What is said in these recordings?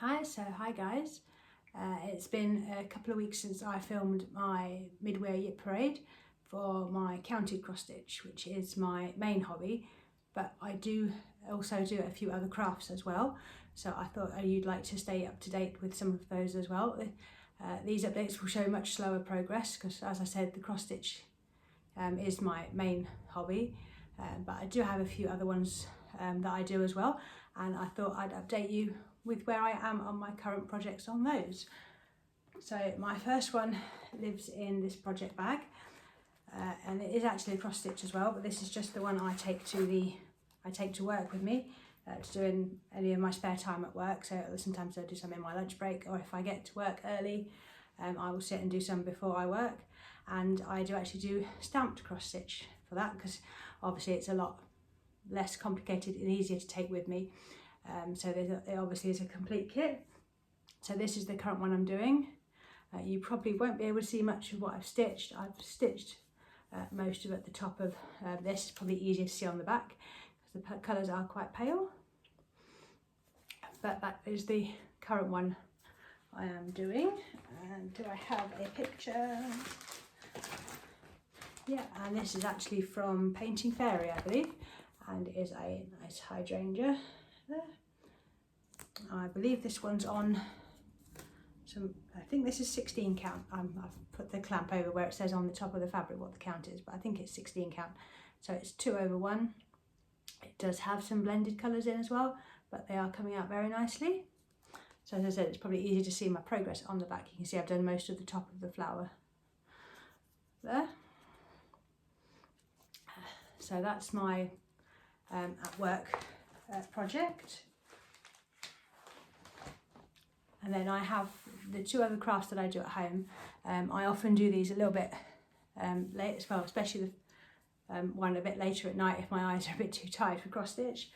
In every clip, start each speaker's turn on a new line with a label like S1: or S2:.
S1: Hi guys. It's been a couple of weeks since I filmed my Midwear Yip Parade for my counted cross stitch, which is my main hobby, but I do also do a few other crafts as well, so I thought you'd like to stay up to date with some of those as well. These updates will show much slower progress because, as I said, the cross stitch is my main hobby, but I do have a few other ones that I do as well, and I thought I'd update you with where I am on my current projects on those. So my first one lives in this project bag, and it is actually a cross stitch as well, but this is just the one I take to work with me to do in any of my spare time at work. So sometimes I'll do some in my lunch break, or if I get to work early, I will sit and do some before I work. And I do actually do stamped cross stitch for that because obviously it's a lot less complicated and easier to take with me. So there obviously is a complete kit. So this is the current one I'm doing. You probably won't be able to see much of what I've stitched. I've stitched most of it at the top of this. It's probably easier to see on the back because the colours are quite pale. But that is the current one I am doing. And do I have a picture? Yeah, and this is actually from Painting Fairy, I believe, and it is a nice hydrangea there. I believe this one's on some, I think this is 16 count. I've put the clamp over where it says on the top of the fabric what the count is, but I think it's 16 count. So it's 2/1. It does have some blended colours in as well, but they are coming out very nicely. So as I said, it's probably easy to see my progress on the back. You can see I've done most of the top of the flower there. So that's my at work project. And then I have the two other crafts that I do at home. I often do these a little bit late as well, especially the one a bit later at night if my eyes are a bit too tired for cross stitch.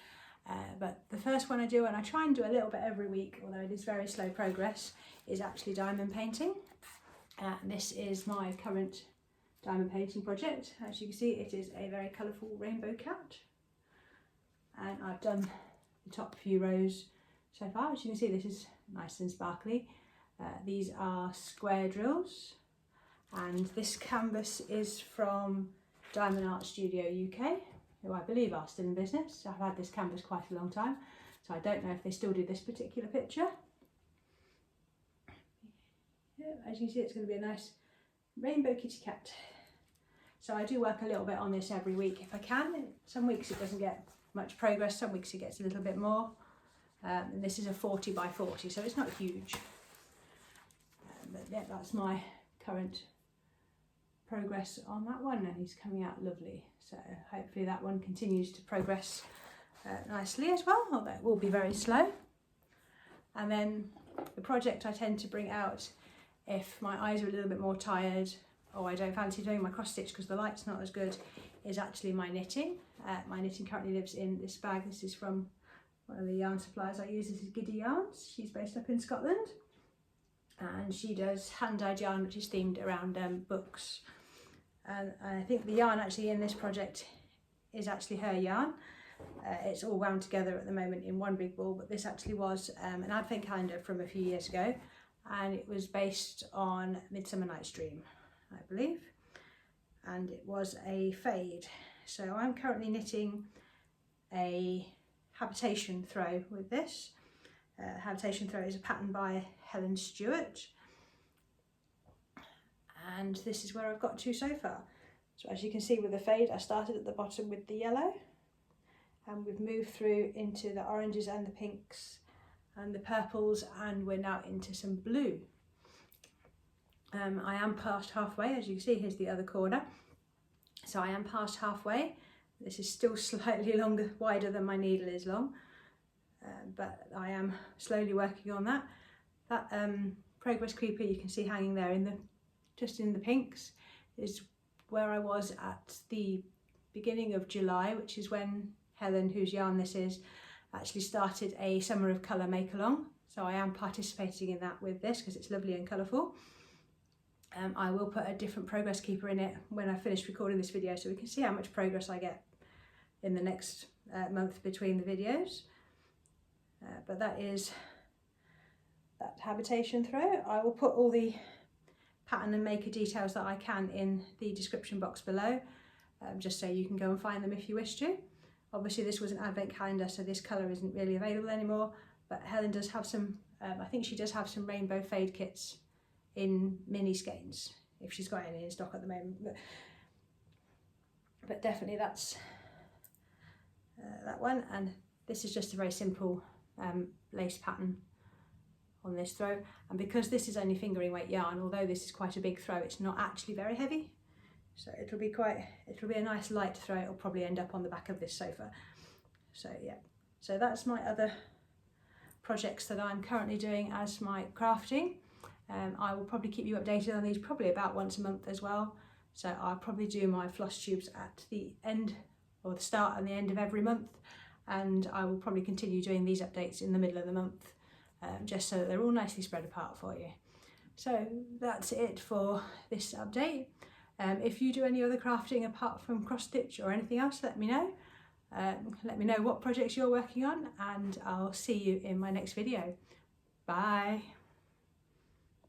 S1: But the first one I do, and I try and do a little bit every week, although it is very slow progress, is actually diamond painting. And this is my current diamond painting project. As you can see, it is a very colourful rainbow cat. And I've done the top few rows so far. As you can see, this is nice and sparkly. These are square drills, and this canvas is from Diamond Art Studio UK, who I believe are still in business. I've had this canvas quite a long time, so I don't know if they still do this particular picture. Yeah, as you can see, it's going to be a nice rainbow kitty cat. So I do work a little bit on this every week if I can. Some weeks it doesn't get much progress, some weeks it gets a little bit more. And this is a 40 by 40, so it's not huge. But yeah, that's my current progress on that one, and he's coming out lovely. So hopefully that one continues to progress nicely as well, although it will be very slow. And then the project I tend to bring out if my eyes are a little bit more tired, or I don't fancy doing my cross stitch because the light's not as good, is actually my knitting. My knitting currently lives in this bag. This is from one of the yarn suppliers I use. This is Giddy Yarns. She's based up in Scotland, and she does hand-dyed yarn which is themed around books. And I think the yarn actually in this project is actually her yarn. It's all wound together at the moment in one big ball, but this actually was an advent calendar from a few years ago, and it was based on Midsummer Night's Dream, I believe, and it was a fade. So I'm currently knitting a habitation throw with this. Habitation throw is a pattern by Helen Stewart, and this is where I've got to so far. So as you can see with the fade, I started at the bottom with the yellow, and we've moved through into the oranges and the pinks and the purples, and we're now into some blue. I am past halfway. As you can see, here's the other corner. So I am past halfway. This is still slightly longer, wider than my needle is long, but I am slowly working on that. That progress creeper you can see hanging there just in the pinks is where I was at the beginning of July, which is when Helen, whose yarn this is, actually started a Summer of Colour make along. So I am participating in that with this because it's lovely and colourful. I will put a different progress keeper in it when I finish recording this video, so we can see how much progress I get in the next month between the videos. But that is that habitation throw. I will put all the pattern and maker details that I can in the description box below, just so you can go and find them if you wish to. Obviously this was an advent calendar, so this colour isn't really available anymore, but Helen does have some, I think she does have some rainbow fade kits in mini skeins, if she's got any in stock at the moment. But definitely that's that one, and this is just a very simple lace pattern on this throw, and because this is only fingering weight yarn, although this is quite a big throw, it's not actually very heavy, so it'll be a nice light throw. It'll probably end up on the back of this sofa. So yeah, so that's my other projects that I'm currently doing as my crafting. I will probably keep you updated on these probably about once a month as well. So I'll probably do my floss tubes at the end, or the start and the end of every month, and I will probably continue doing these updates in the middle of the month, just so that they're all nicely spread apart for you. So that's it for this update. If you do any other crafting apart from cross stitch or anything else, let me know. Let me know what projects you're working on, and I'll see you in my next video. Bye.